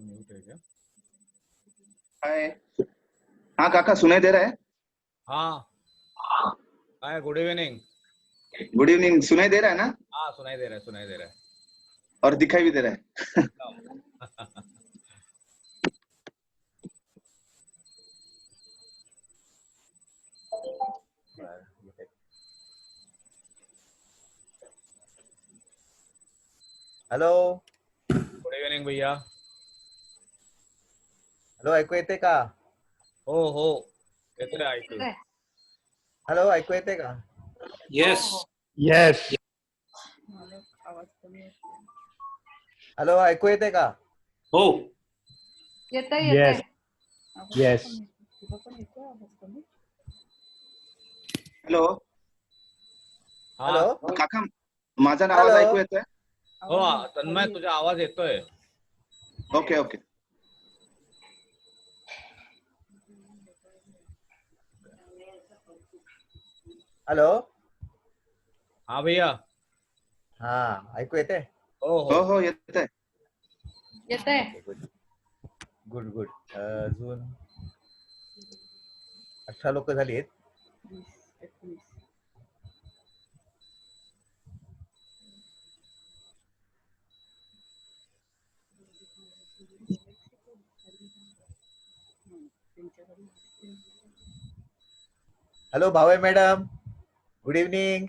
Mute है क्या? हाय। हाँ काका, सुनाई दे रहा है? हाँ, हाय, गुड इवनिंग। Good evening. सुनाई दे रहा है ना? हाँ, सुनाई दे रहा है, सुनाई दे रहा है। और दिखाई भी दे रहा है। हॅलो, गुड इवनिंग भैया. हॅलो, ऐकू येते का? हो हो, येतोय ऐकू. हॅलो, ऐकू येते का? Yes yes. हॅलो, ऐकू येते का? हो येस. येस. हॅलो हा, हॅलो, काका, माझा आवाज ऐकू येतोय? हो तन्मय, तुझा आवाज येतोय. Okay okay. हॅलो. हा भैया. हा, ऐकू येते? हो हो हो. हो, येतोय. येतंय. Good good. अजून 18 लोक झाली आहेत. Hello Bhave madam, good evening.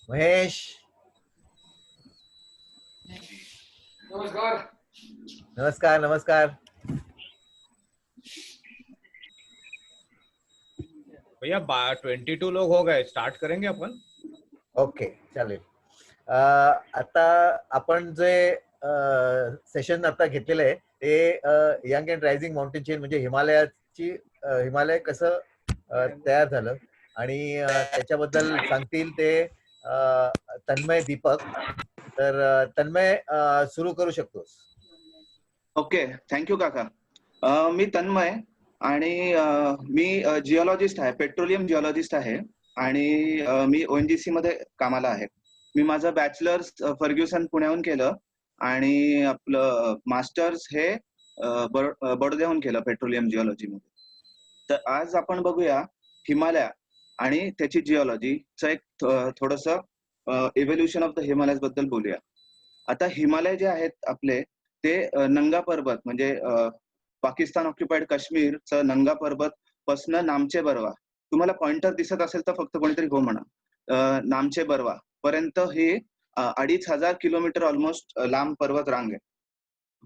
Mahesh, नमस्कार. नमस्कार नमस्कार. भैया 22 लोग हो गए, स्टार्ट करेंगे अपन. ओके, चालेल. आता आपण जे सेशन आता घेतलेलं आहे ते young and rising mountain chain म्हणजे हिमालय कसं तयार झालं आणि त्याच्याबद्दल सांगतील ते तन्मय दीपक. तर तन्मय, सुरू करू शकतोस. ओके, थँक्यू काका. मी तन्मय आणि मी जिओलॉजिस्ट आहे, पेट्रोलियम जिओलॉजिस्ट आहे आणि मी ONGC मध्ये कामाला आहे. मी माझं बॅचलर्स फर्ग्युसन पुण्याहून केलं आणि आपलं मास्टर्स हे बडोद्याहून केलं पेट्रोलियम जिओलॉजी मध्ये. तर आज आपण बघूया हिमालय आणि त्याची जिओलॉजीचं एक थोडस इव्होल्युशन ऑफ द हिमालयस बद्दल बोलूया. आता हिमालय जे आहेत आपले ते नंगा पर्वत म्हणजे पाकिस्तान ऑक्युपाइड काश्मीरचं नंगा पर्वत पासन नामचे बर्वा, तुम्हाला पॉइंटर दिसत असेल तर फक्त कोणीतरी हो म्हणा, नामचे बर्वा पर्यंत ही 2500 किलोमीटर ऑलमोस्ट लांब पर्वत रांग आहे.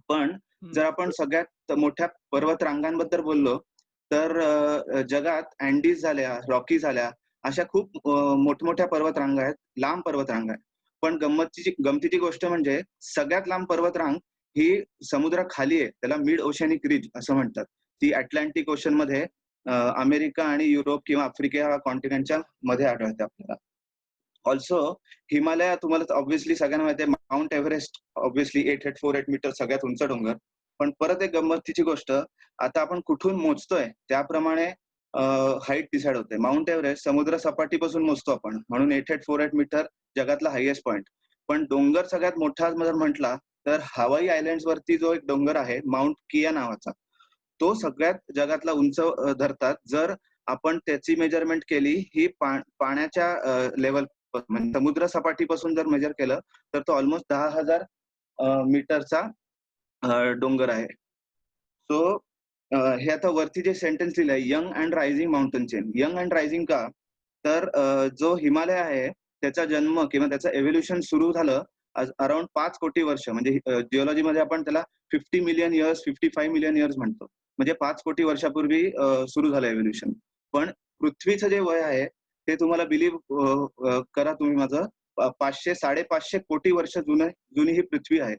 पण जर आपण सगळ्यात मोठ्या पर्वत रांगांबद्दल बोललो तर जगात अँडीज झाल्या, रॉकी झाल्या, अशा खूप मोठमोठ्या पर्वत रांगा आहेत, लांब पर्वत रांगा आहेत. पण गमतीची गोष्ट म्हणजे सगळ्यात लांब पर्वत रांग ही समुद्राखाली आहे, त्याला मिड ओशनिक रिज असं म्हणतात. ती अटलांटिक ओशन मध्ये अमेरिका आणि युरोप किंवा आफ्रिका या कॉन्टिनेंटच्या मध्ये आढळते आपल्याला. ऑल्सो हिमालय तुम्हाला ऑब्व्हियसली सगळ्यांना माहिती आहे, माउंट एव्हरेस्ट ऑब्व्हियसली 8848 मीटर सगळ्यात उंच डोंगर. पण परत एक गंमतीची गोष्ट, आता आपण कुठून मोजतोय त्याप्रमाणे हाईट डिसाइड होते. माउंट एव्हरेस्ट समुद्र सपाटीपासून मोजतो आपण, म्हणून 8848 मीटर जगातला हायएस्ट पॉइंट. पण डोंगर सगळ्यात मोठा जर म्हटला तर हवाई आयलँड्स वरती जो एक डोंगर आहे माउंट किया नावाचा, तो सगळ्यात जगातला उंच धरतात. जर आपण त्याची मेजरमेंट केली ही पाण्याच्या लेवल म्हणजे समुद्र सपाटीपासून जर मेजर केलं तर तो ऑलमोस्ट 10,000 मीटरचा डोंगर आहे. सो हे आता वरती जे सेंटेन्स लिहिलंय, young and rising mountain chain. Young and rising का, तर जो हिमालय आहे त्याचा जन्म किंवा त्याचं एव्होल्युशन सुरू झालं अराउंड 5 कोटी वर्ष, म्हणजे जिओलॉजी मध्ये आपण त्याला 50 मिलियन इयर्स 55 मिलियन इयर्स म्हणतो, म्हणजे 5 कोटी वर्षापूर्वी सुरू झालं एव्होल्युशन. पण पृथ्वीचं जे वय आहे ते तुम्हाला बिलीव्ह करा तुम्ही माझं, 500-550 कोटी वर्ष जुनी ही पृथ्वी आहे.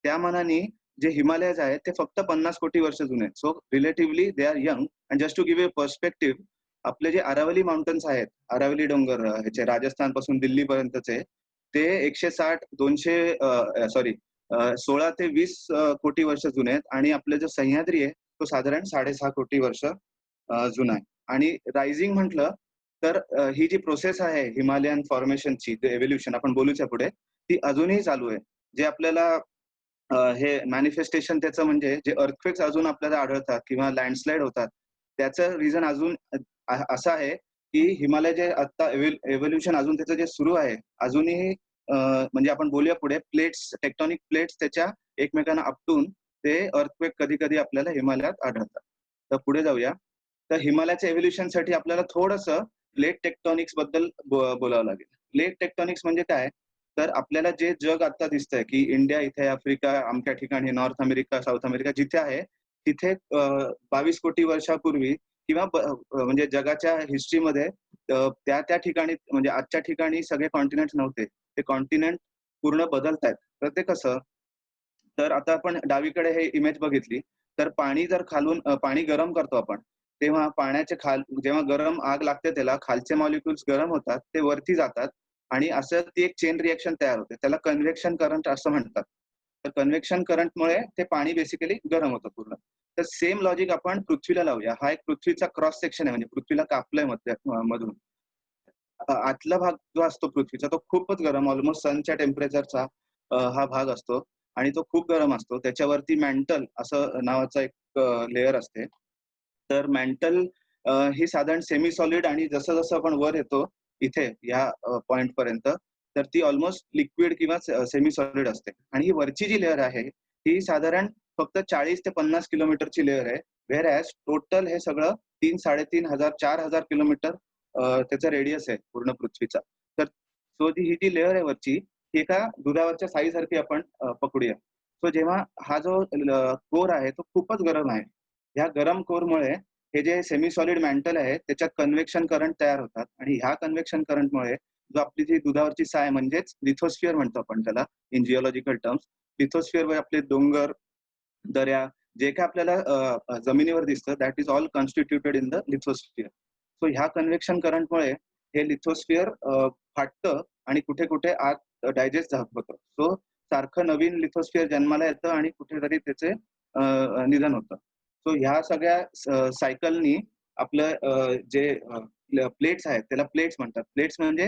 त्या मानाने जे हिमालयज आहेत ते फक्त 50 कोटी वर्ष जुने आहेत. So relatively they are young. And just to give you perspective, आपले जे अरावली माउंटन्स आहेत, अरावली डोंगर ह्याचे राजस्थान पासून दिल्ली पर्यंतचे, ते 16 ते 20 कोटी वर्ष जुने आहेत. आणि आपलं जो सह्याद्री आहे तो साधारण 6.5 कोटी वर्ष जुना आहे. आणि रायझिंग म्हटलं तर ही जी प्रोसेस आहे हिमालयन फॉर्मेशनची, एव्होल्युशन आपण बोलूच्या पुढे, ती अजूनही चालू आहे. जे आपल्याला हे मॅनिफेस्टेशन त्याचं म्हणजे जे अर्थक्वेक्स अजून आपल्याला आढळतात किंवा लँडस्लाइड होतात, त्याचं रिझन अजून असं आहे की हिमालय जे आता एव्होल्युशन अजून त्याचं जे सुरू आहे, अजूनही म्हणजे आपण बोलूया पुढे, प्लेट्स, टेक्टॉनिक प्लेट्स त्याच्या एकमेकांना आपटून ते अर्थक्वेक कधी कधी आपल्याला हिमालयात आढळतात. तर पुढे जाऊया. तर हिमालयाच्या एव्होल्युशनसाठी आपल्याला थोडंसं प्लेट टेक्टॉनिक्स बद्दल बोलावं लागेल. प्लेट टेक्टॉनिक्स म्हणजे काय, तर आपल्याला जे जग आता दिसतंय की इंडिया इथे, आफ्रिका अमक्या ठिकाणी, नॉर्थ अमेरिका, साऊथ अमेरिका जिथे आहे, तिथे 22 कोटी वर्षापूर्वी किंवा म्हणजे जगाच्या हिस्ट्रीमध्ये त्या ठिकाणी, म्हणजे आजच्या ठिकाणी सगळे कॉन्टिनेंट नव्हते. ते कॉन्टिनेंट पूर्ण बदलत आहेत. तर ते कसं, तर आता आपण डावीकडे हे इमेज बघितली, तर पाणी जर खालून पाणी गरम करतो आपण, तेव्हा पाण्याचे जेव्हा गरम आग लागते त्याला, खालचे मॉलिक्युल्स गरम होतात, ते वरती जातात आणि असं ती एक चेन रिएक्शन तयार होते. त्याला कन्व्हेक्शन करंट असं म्हणतात. तर कन्व्हेक्शन करंटमुळे ते पाणी बेसिकली गरम होतं पूर्ण. तर सेम लॉजिक आपण पृथ्वीला लावूया. हा एक पृथ्वीचा क्रॉस सेक्शन आहे, म्हणजे पृथ्वीला कापलंय मधून. आतला भाग जो असतो पृथ्वीचा तो खूपच गरम, ऑलमोस्ट सनच्या टेम्परेचरचा हा भाग असतो आणि तो खूप गरम असतो. त्याच्यावरती मॅन्टल असं नावाचा एक लेअर असते. तर मॅन्टल ही साधारण सेमी सॉलिड, आणि जसं जसं आपण वर येतो इथे या पॉइंट पर्यंत, तर ती ऑलमोस्ट लिक्विड किंवा सेमी सॉलिड असते. आणि ही वरची जी लेअर आहे ही साधारण फक्त 40 ते 50 किलोमीटरची लेअर आहे. व्हेअर ॲज टोटल हे सगळं 3,500, 4,000 किलोमीटर त्याचा रेडियस आहे पूर्ण पृथ्वीचा. तर ही जी लेअर आहे वरची, ही एका दुधावरच्या साईसारखी आपण पकडूया. सो जेव्हा हा जो कोर आहे तो खूपच गरम आहे, ह्या गरम कोरमुळे हे जे सेमी सॉलिड मॅन्टल आहे त्याच्यात कन्व्हेक्शन करंट तयार होतात. आणि ह्या कन्व्हेक्शन करंटमुळे जो आपली जी दुधावरची साय, म्हणजेच लिथोस्फिअर म्हणतो आपण त्याला इन जिओलॉजिकल टर्म्स, लिथोस्फिअर आपले डोंगर, दऱ्या, जे काय आपल्याला जमिनीवर दिसतं, that is all constituted in the lithosphere. So ह्या कन्व्हेक्शन करंटमुळे हे लिथोस्फिअर फाटतं आणि कुठे कुठे आत डायजेस्ट होतं. सो सारखं नवीन लिथोस्फिअर जन्माला येतं आणि कुठेतरी त्याचे निधन होतं. सो ह्या सगळ्या सायकलनी आपलं जे प्लेट्स आहेत त्याला प्लेट्स म्हणतात. प्लेट्स म्हणजे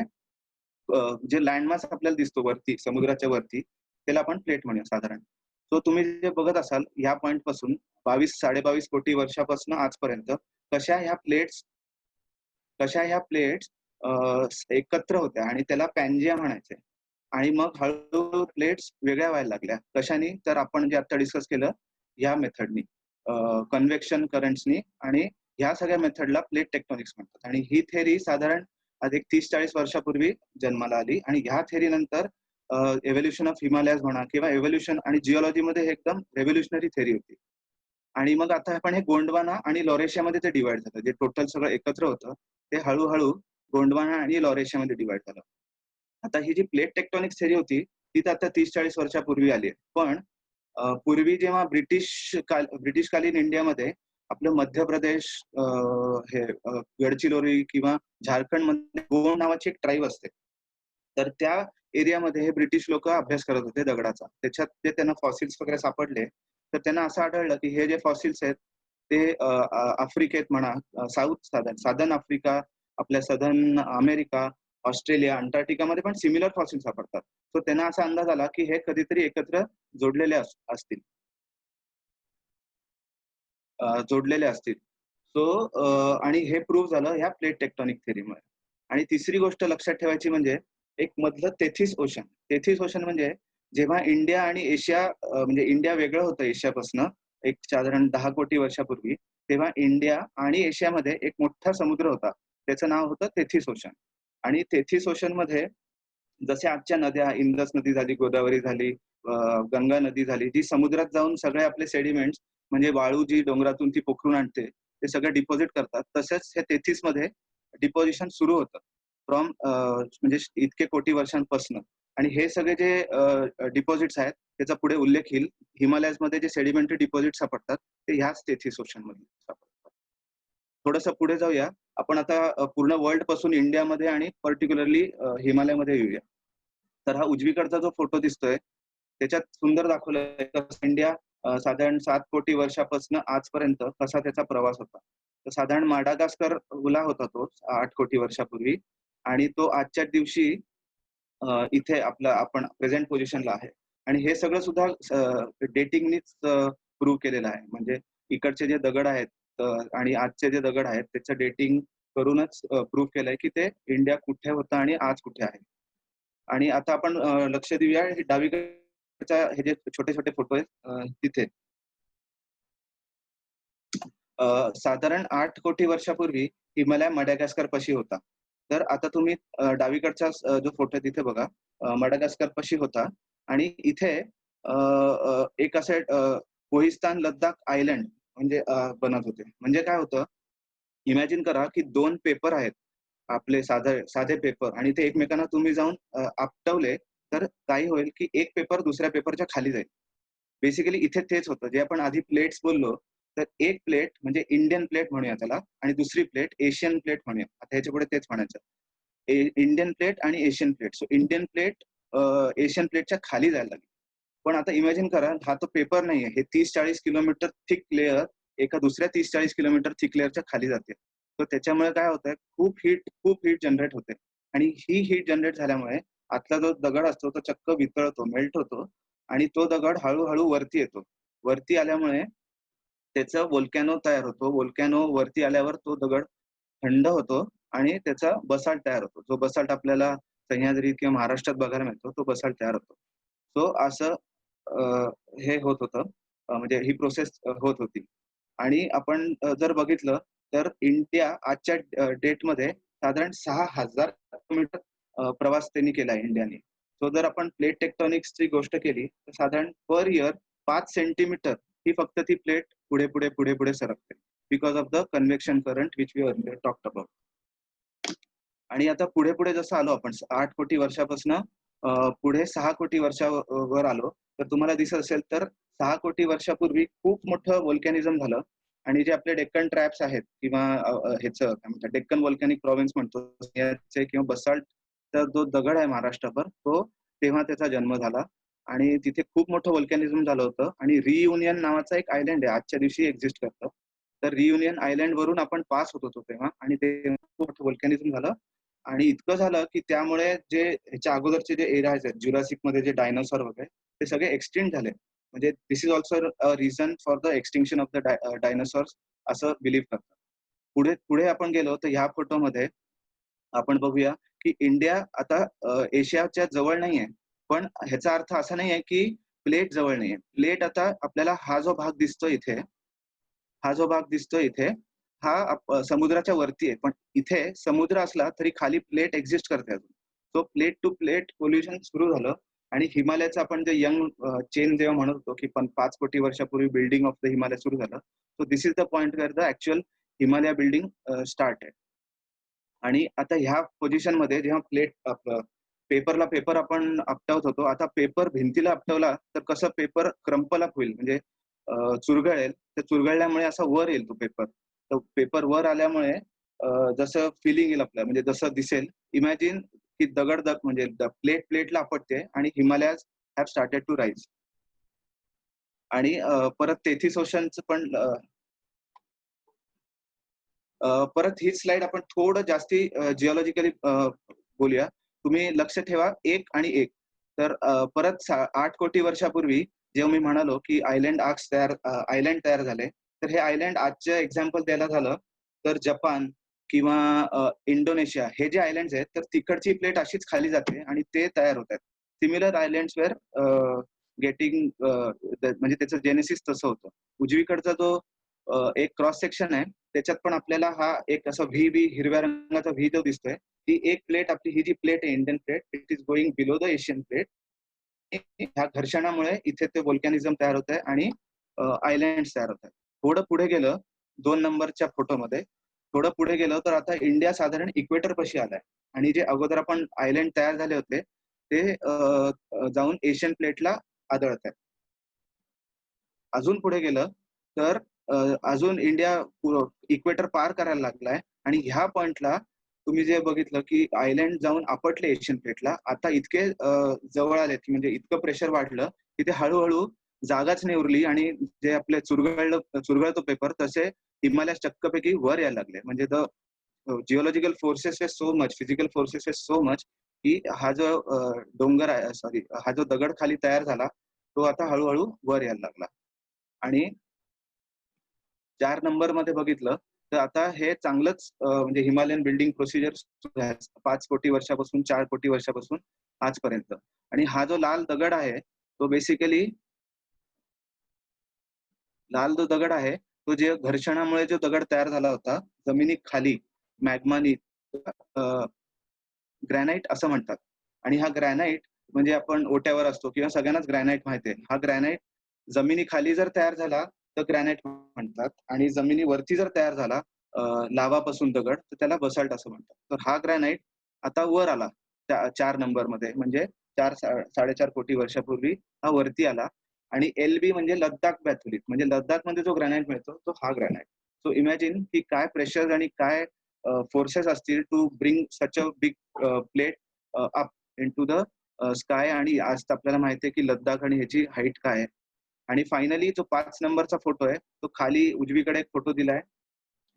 जे लँडमास आपल्याला दिसतो वरती, समुद्राच्या वरती, त्याला आपण प्लेट म्हणूया साधारण. सो तुम्ही जे बघत असाल या पॉइंट पासून 22-22.5 कोटी वर्षापासून आजपर्यंत कशा ह्या प्लेट्स एकत्र होत्या आणि त्याला पॅन्जिया म्हणायचे. आणि मग हळूहळू प्लेट्स वेगळ्या व्हायला लागल्या. कशाने, तर आपण जे आता डिस्कस केलं या मेथडनी, कन्व्हेक्शन करंट्सनी, आणि ह्या सगळ्या मेथडला प्लेट टेक्टॉनिक्स म्हणतात. आणि ही थेरी साधारण अधिक 30-40 वर्षापूर्वी जन्माला आली. आणि ह्या थेरी नंतर एव्होल्युशन ऑफ हिमालयाज म्हणा किंवा एव्होल्युशन आणि जिओलॉजीमध्ये एकदम रेव्होल्युशनरी थेरी होती. आणि मग आता आपण हे गोंडवाना आणि लॉरेशियामध्ये ते डिवाइड झालं. जे टोटल सगळं एकत्र होतं ते हळूहळू गोंडवाना आणि लॉरेशियामध्ये डिवाइड झालं. आता ही जी प्लेट टेक्टॉनिक्स थेरी होती ती तर आता 30-40 वर्षापूर्वी आली आहे. पण पूर्वी जेव्हा ब्रिटिशकालीन इंडियामध्ये आपलं मध्य प्रदेश, हे गडचिरोली किंवा झारखंड मध्ये गोंड नावाची एक ट्राईब असते. तर त्या एरियामध्ये हे ब्रिटिश लोक अभ्यास करत होते दगडाचा. त्याच्यात ते त्यांना फॉसिल्स वगैरे सापडले. तर त्यांना असं आढळलं की हे जे फॉसिल्स आहेत ते आफ्रिकेत म्हणा, साधन आफ्रिका, आपल्या सदर्न अमेरिका, ऑस्ट्रेलिया, अंटार्क्टिकामध्ये पण सिमिलर फॉसिल सापडतात. सो त्यांना असा अंदाज आला की हे कधीतरी एकत्र जोडलेले असतील. सो आणि हे प्रूव्ह झालं ह्या प्लेट टेक्टॉनिक थेरीमुळे. आणि तिसरी गोष्ट लक्षात ठेवायची म्हणजे एक मधलं तेथिस ओशन. तेथिस ओशन म्हणजे जेव्हा इंडिया आणि एशिया, म्हणजे इंडिया वेगळं होतं एशियापासून एक साधारण 10 कोटी वर्षापूर्वी, तेव्हा इंडिया आणि एशियामध्ये एक मोठा समुद्र होता. त्याचं नाव होतं तेथिस ओशन. आणि तेथिस ओशन मध्ये जसे आजच्या नद्या, इंदस नदी झाली, गोदावरी झाली, गंगा नदी झाली, जी समुद्रात जाऊन सगळे आपले सेडिमेंट्स, म्हणजे वाळू जी डोंगरातून ती पोखरून आणते, ते सगळं डिपॉझिट करतात, तसंच हे तेथिस मध्ये डिपॉझिशन सुरू होतं. फ्रॉम म्हणजे इतके कोटी वर्षांपासून. आणि हे सगळे जे डिपॉझिट्स आहेत त्याचा पुढे उल्लेख येईल. हिमालयाज मध्ये जे सेडिमेंटरी डिपॉझिट सापडतात ते ह्याच तेथीस ओशन मध्ये सापडतात. थोडंसं पुढे जाऊया आपण आता पूर्ण वर्ल्ड पासून इंडियामध्ये आणि पर्टिक्युलरली हिमालयामध्ये येऊया. तर हा उजवीकडचा जो फोटो दिसतोय त्याच्यात सुंदर दाखवलंय इंडिया साधारण 7 कोटी वर्षापासून आजपर्यंत कसा त्याचा प्रवास होता. तर साधारण माडागास्कर ला होता तो 8 कोटी वर्षापूर्वी आणि तो आजच्या दिवशी इथे आपण प्रेझेंट पोझिशनला आहे. आणि हे सगळं सुद्धा डेटिंगनीच प्रूव्ह केलेलं आहे. म्हणजे इकडचे जे दगड आहेत आणि आजचे जे दगड आहेत त्याचं डेटिंग करूनच प्रूव्ह केलंय की ते इंडिया कुठे होतं आणि आज कुठे आहे. आणि आता आपण लक्ष देऊया डावीकडच्या हे जे छोटे छोटे फोटो आहेत तिथे साधारण 8 कोटी वर्षापूर्वी हिमालय मडागास्कर पाशी होता. तर आता तुम्ही डावीकडचा जो फोटो आहे तिथे बघा, मडागास्कर पाशी होता आणि इथे एक असे कोहिस्तान लद्दाख आयलंड म्हणजे बनत होते. म्हणजे काय होतं, इमॅजिन करा की 2 पेपर आहेत आपले साधे पेपर आणि ते एकमेकांना तुम्ही जाऊन आपटवले तर काय होईल की एक पेपर दुसऱ्या पेपरच्या खाली जाईल. बेसिकली इथे तेच होतं जे आपण आधी प्लेट्स बोललो. तर एक प्लेट म्हणजे इंडियन प्लेट म्हणूया त्याला आणि दुसरी प्लेट एशियन प्लेट म्हणूया. आता ह्याच्या पुढे तेच म्हणायचं, इंडियन प्लेट आणि Asian plate. So Indian plate Asian प्लेटच्या खाली जायला लागली. पण आता इमॅजिन करा हा तो पेपर नाहीये, हे 30-40 किलोमीटर थिक लेअर एका दुसऱ्या 30-40 किलोमीटर थिक लेअरच्या खाली जाते. तर त्याच्यामुळे काय होतंय, खूप हीट जनरेट होते आणि ही हीट जनरेट झाल्यामुळे आतला जो दगड असतो तो चक्क वितळतो, मेल्ट होतो आणि तो दगड हळूहळू वरती येतो. वरती आल्यामुळे त्याचा वोल्कॅनो तयार होतो. वोल्कॅनो वरती आल्यावर तो दगड थंड होतो आणि त्याचा बसाल्ट तयार होतो. जो बसाल्ट आपल्याला सह्याद्री किंवा महाराष्ट्रात बघायला मिळतो तो बसाल्ट तयार होतो. सो असं हे होत होतं, म्हणजे ही प्रोसेस होत होती. आणि आपण जर बघितलं तर इंडिया आजच्या डेटमध्ये साधारण 6,000 किलोमीटर प्रवास त्यांनी केला आहे इंडियाने. सो जर आपण प्लेट टेक्टॉनिक्सची गोष्ट केली तर साधारण पर इयर 5 सेंटीमीटर ही फक्त ती प्लेट पुढे पुढे पुढे पुढे सरकते because of the convection current which we earlier talked about. आणि आता पुढे पुढे जसं आलो आपण 8 कोटी वर्षापासून पुढे 6 कोटी वर्षावर आलो तर तुम्हाला दिसत असेल तर 6 कोटी वर्षापूर्वी खूप मोठं व्होल्कॅनिझम झालं आणि जे आपले डेक्कन ट्रॅप्स आहेत किंवा ह्याचं काय म्हणतात डेक्कन व्होल्कॅनिक प्रोव्हिन्स म्हणतो किंवा बसाल्टचा जो दगड आहे महाराष्ट्रावर तो तेव्हा त्याचा जन्म झाला आणि तिथे खूप मोठं व्होल्कॅनिझम झालं होतं. आणि रियुनियन नावाचा एक आयलंड आहे आजच्या दिवशी एक्झिस्ट करतं. तर रियुनियन आयलंड वरून आपण पास होत होतो तेव्हा आणि ते खूप मोठं व्होल्कॅनिझम झालं आणि इतकं झालं की त्यामुळे जे ह्याच्या अगोदरचे जे एरियाज आहेत ज्युरासिक मध्ये जे डायनोसॉर वगैरे ते सगळे एक्सटिंक्ट झाले. म्हणजे this is also a reason for the extinction of the dinosaurs असं बिलीव्ह करतात. पुढे पुढे आपण गेलो तर ह्या फोटोमध्ये आपण बघूया की इंडिया आता एशियाच्या जवळ नाहीये. पण ह्याचा अर्थ असा नाहीये की प्लेट जवळ नाहीये. प्लेट आता आपल्याला हा जो भाग दिसतोय इथे हा समुद्राच्या वरती आहे. पण इथे समुद्र असला तरी खाली प्लेट एक्झिस्ट करते अजून. So plate to plate pollution सुरू झालं आणि हिमालयाचं आपण जे यंग चेन जेव्हा म्हणत होतो की 5 कोटी वर्षापूर्वी बिल्डिंग ऑफ द हिमालय सुरू झालं. So this is the point where the actual Himalaya building start आहे. आणि आता ह्या पोझिशन मध्ये जेव्हा पेपरला पेपर आपण आपटवत होतो, आता पेपर भिंतीला आपटवला तर कसं पेपर क्रम्पल अप होईल म्हणजे चुरगळेल. तर चुरगळल्यामुळे असा वर येईल तो पेपर. तर पेपर वर आल्यामुळे जसं फिलिंग येईल आपल्याला म्हणजे जसं दिसेल इमॅजिन की दगड म्हणजे प्लेटला आपटते आणि Himalayas have started to rise. आणि परत तेथीस ओशनचं पण परत ही स्लाइड आपण थोडं जास्ती जिओलॉजिकली बोलूया. तुम्ही लक्ष ठेवा 1 आणि 1. तर परत 8 कोटी वर्षापूर्वी जेव्हा मी म्हणालो की आयलंड तयार झाले तर हे आयलंड आजचं एक्झाम्पल द्यायला झालं तर जपान किंवा इंडोनेशिया हे जे आयलंड आहेत तर तिकडची प्लेट अशीच खाली जाते आणि ते तयार होत आहेत. सिमिलर आयलंड्स वेअर गेटिंग म्हणजे त्याचं जेनेसिस तसं होतं. उजवीकडचा जो एक क्रॉस सेक्शन आहे त्याच्यात पण आपल्याला हा एक असा व्ही हिरव्या रंगाचा व्ही जो दिसतोय ती एक प्लेट आपली ही जी प्लेट आहे Indian plate it is going below the Asian plate. ह्या घर्षणामुळे इथे ते व्होल्कॅनिझम तयार होत आहे आणि आयलँड तयार होत आहे. थोडं पुढे गेलं 2 नंबरच्या फोटोमध्ये थोडं पुढे गेलं तर आता इंडिया साधारण इक्वेटर पाशी आलाय. आणि जे अगोदर आपण आयलँड तयार झाले होते ते जाऊन एशियन प्लेटला आदळत आहेत. अजून पुढे गेलं तर अजून इंडिया इक्वेटर पार करायला लागलाय आणि ह्या पॉइंटला तुम्ही जे बघितलं की आयलँड जाऊन आपटले एशियन प्लेटला, आता इतके जवळ आले की म्हणजे इतकं प्रेशर वाढलं की ते हळूहळू जागाच नाही उरली आणि जे आपले चुरगळतो पेपर तसे हिमालय चक्कपैकी वर यायला लागले. म्हणजे द जिओलॉजिकल फोर्सेस हे सो मच, फिजिकल फोर्सेस हे सो मच की हा जो डोंगर आहे, सॉरी, हा जो दगड खाली तयार झाला तो आता हळूहळू वर यायला लागला. आणि 4 नंबर मध्ये बघितलं तर आता हे चांगलंच म्हणजे हिमालयन बिल्डिंग प्रोसिजर 5 कोटी वर्षापासून 4 कोटी वर्षापासून आजपर्यंत. आणि हा जो लाल दगड आहे तो बेसिकली लाल जो दगड आहे तो जे घर्षणामुळे जो दगड तयार झाला होता जमिनी खाली मॅग्मानी, ग्रॅनाइट असं म्हणतात. आणि हा ग्रॅनाइट म्हणजे आपण ओट्यावर असतो किंवा सगळ्यांनाच ग्रॅनाइट माहिती आहे. हा ग्रॅनाइट जमिनी खाली जर तयार झाला तर ग्रॅनाइट म्हणतात आणि जमिनीवरती जर तयार झाला लावापासून दगड तर त्याला बसाल्ट असं म्हणतात. तर हा ग्रॅनाइट आता वर आला 4 नंबर मध्ये, म्हणजे 4-4.5 कोटी वर्षापूर्वी हा वरती आला. आणि LB म्हणजे लद्दाख बॅथोलिथ, म्हणजे लद्दाख मध्ये जो ग्रॅनाइट मिळतो तो हा ग्रॅनाइट. सो इमॅजिन की काय प्रेशर आणि काय फोर्सेस असतील to bring such a big plate up into the sky. आणि आज आपल्याला माहिती आहे की लद्दाख आणि ह्याची हाईट काय आहे. आणि फायनली जो 5 नंबरचा फोटो आहे तो खाली उजवीकडे एक फोटो दिलाय,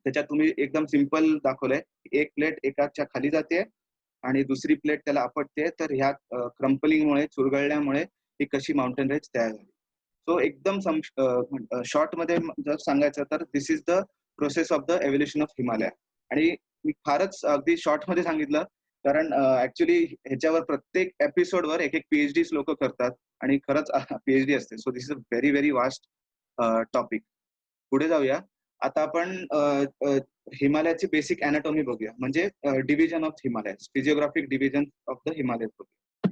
त्याच्यात तुम्ही एकदम सिंपल दाखवलंय. एक प्लेट एकाच्या खाली जाते आणि दुसरी प्लेट त्याला आपटते. तर ह्या क्रम्पलिंगमुळे, चुरगळल्यामुळे ही कशी माउंटेन रेंज तयार झाली. सो एकदम शॉर्ट मध्ये जर सांगायचं तर this is the process of the evolution of Himalaya. आणि मी फारच अगदी शॉर्ट मध्ये सांगितलं कारण ऍक्च्युली ह्याच्यावर प्रत्येक एपिसोडवर एक PhD लोक करतात आणि खरंच PhD असते. So this is a very very vast topic. पुढे जाऊया. आता आपण हिमालयाची बेसिक अॅनाटॉमी बघूया, म्हणजे division of Himalaya, physiographic division of the Himalaya बघूया.